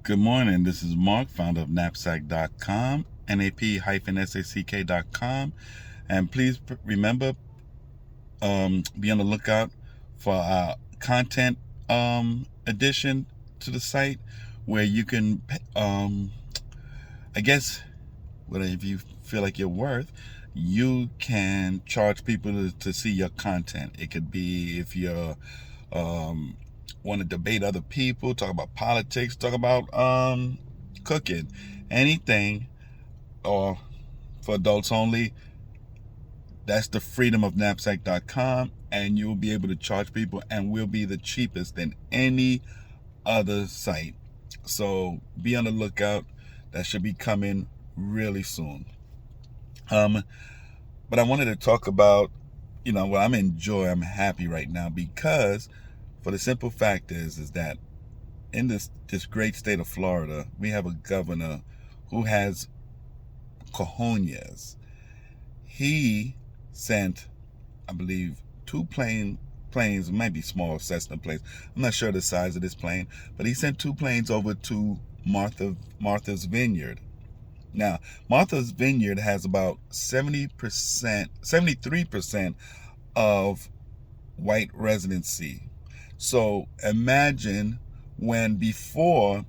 Good morning. This is Mark, founder of knapsack.com, nap-sack.com. And please remember, be on the lookout for our content addition to the site where you can, I guess, if you feel like you're worth, you can charge people to see your content. It could be if you're want to debate other people, talk about politics, talk about cooking, anything, or for adults only. That's the freedom of knapsack.com, and you'll be able to charge people, and we'll be the cheapest than any other site. So be on the lookout. That should be coming really soon. But I wanted to talk about, what I'm happy right now, because for the simple fact is that in this great state of Florida, we have a governor who has cojones. He sent, I believe, two planes, it might be small Cessna planes. I'm not sure the size of this plane, but he sent two planes over to Martha's Vineyard. Now, Martha's Vineyard has about 73% of white residency. So imagine when before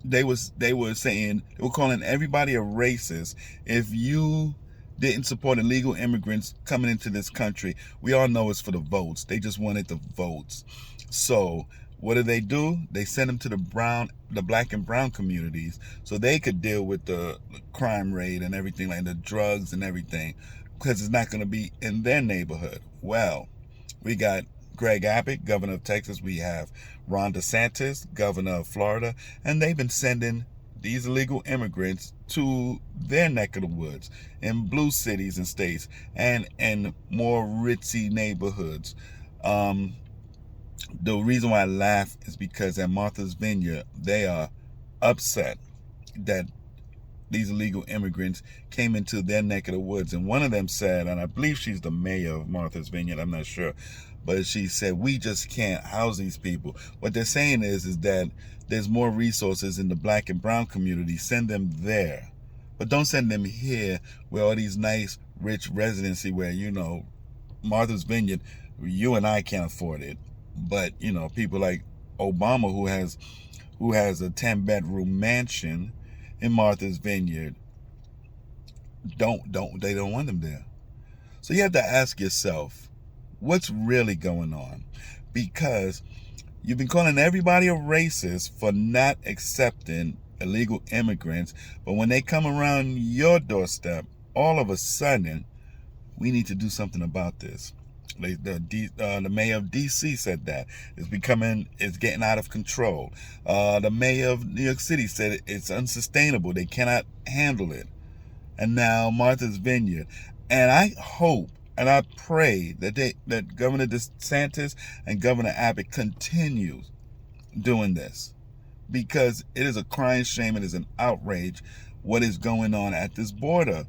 they were calling everybody a racist if you didn't support illegal immigrants coming into this country. We all know it's for the votes. They just wanted the votes. So what do? They send them to the black and brown communities so they could deal with the crime rate and everything, like the drugs and everything, because it's not going to be in their neighborhood. Well, we got Greg Abbott, governor of Texas. We have Ron DeSantis, governor of Florida, and they've been sending these illegal immigrants to their neck of the woods in blue cities and states and more ritzy neighborhoods. The reason why I laugh is because at Martha's Vineyard, they are upset that these illegal immigrants came into their neck of the woods. And one of them said, and I believe she's the mayor of Martha's Vineyard, I'm not sure, but she said, we just can't house these people. What they're saying is that there's more resources in the black and brown community. Send them there. But don't send them here where all these nice, rich residency where, Martha's Vineyard, you and I can't afford it. But, people like Obama who has a 10-bedroom mansion in Martha's Vineyard, they don't want them there. So you have to ask yourself, what's really going on? Because you've been calling everybody a racist for not accepting illegal immigrants, but when they come around your doorstep, all of a sudden, we need to do something about this. The mayor of D.C. said that it's getting out of control. The mayor of New York City said it's unsustainable. They cannot handle it. And now Martha's Vineyard. And I hope and I pray that Governor DeSantis and Governor Abbott continues doing this, because it is a crying shame. It is an outrage what is going on at this border.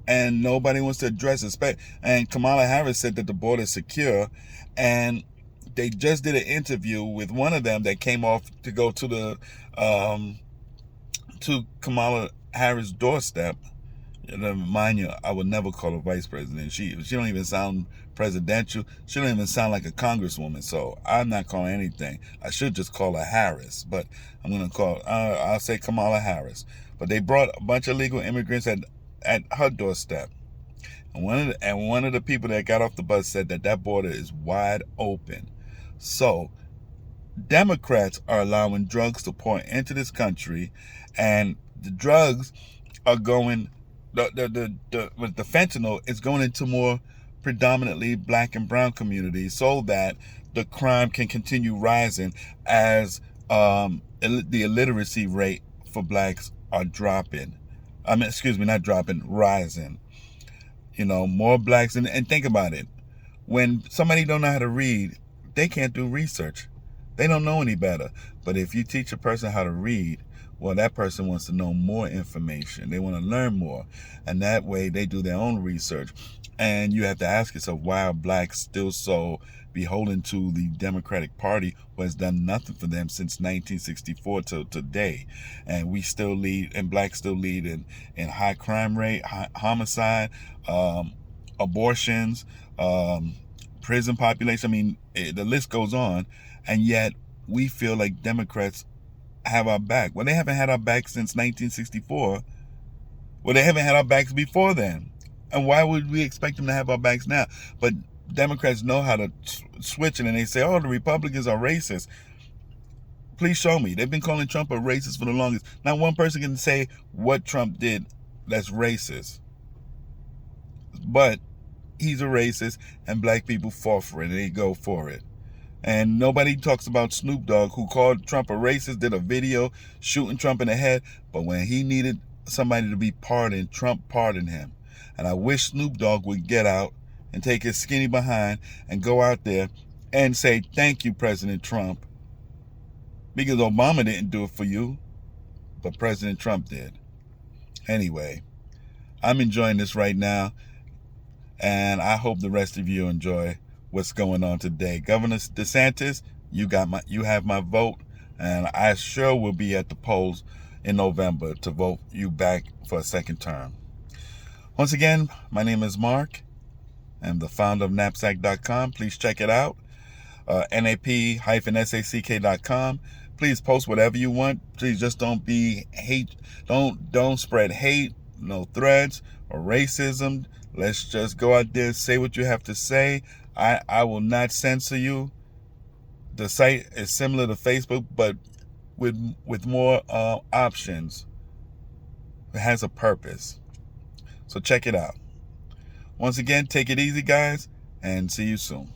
And nobody wants to address it. And Kamala Harris said that the border is secure. And they just did an interview with one of them that came off to go to the to Kamala Harris' doorstep. Mind you, I would never call her vice president. She don't even sound presidential. She don't even sound like a congresswoman. So I'm not calling anything. I should just call her Harris. But I'm gonna I'll say Kamala Harris. But they brought a bunch of illegal immigrants at her doorstep, and one of the people that got off the bus said that border is wide open. So Democrats are allowing drugs to pour into this country, and the drugs are going with the fentanyl is going into more predominantly black and brown communities, so that the crime can continue rising as the illiteracy rate for blacks are dropping. Rising. More blacks. And think about it. When somebody don't know how to read, they can't do research. They don't know any better. But if you teach a person how to read, Well, that person wants to know more information. They want to learn more. And that way they do their own research. And you have to ask yourself, why are blacks still so beholden to the Democratic Party, who has done nothing for them since 1964 till today? And we still lead, and blacks still lead in high crime rate, homicide, abortions, prison population. I mean, the list goes on. And yet we feel like Democrats have our back. Well, they haven't had our back since 1964. Well, they haven't had our backs before then. And why would we expect them to have our backs now? But Democrats know how to switch it, and they say, oh, the Republicans are racist. Please show me. They've been calling Trump a racist for the longest. Not one person can say what Trump did that's racist. But he's a racist, and black people fall for it, and they go for it. And nobody talks about Snoop Dogg, who called Trump a racist, did a video shooting Trump in the head. But when he needed somebody to be pardoned, Trump pardoned him. And I wish Snoop Dogg would get out and take his skinny behind and go out there and say, thank you, President Trump. Because Obama didn't do it for you, but President Trump did. Anyway, I'm enjoying this right now. And I hope the rest of you enjoy what's going on today. Governor DeSantis, you have my vote, and I sure will be at the polls in November to vote you back for a second term. Once again, my name is Mark. I'm the founder of knapsack.com. Please check it out. nap-sack.com. Please post whatever you want. Please just don't be hate. Don't spread hate, no threats or racism. Let's just go out there, say what you have to say. I will not censor you. The site is similar to Facebook, but with more options. It has a purpose. So check it out. Once again, take it easy, guys, and see you soon.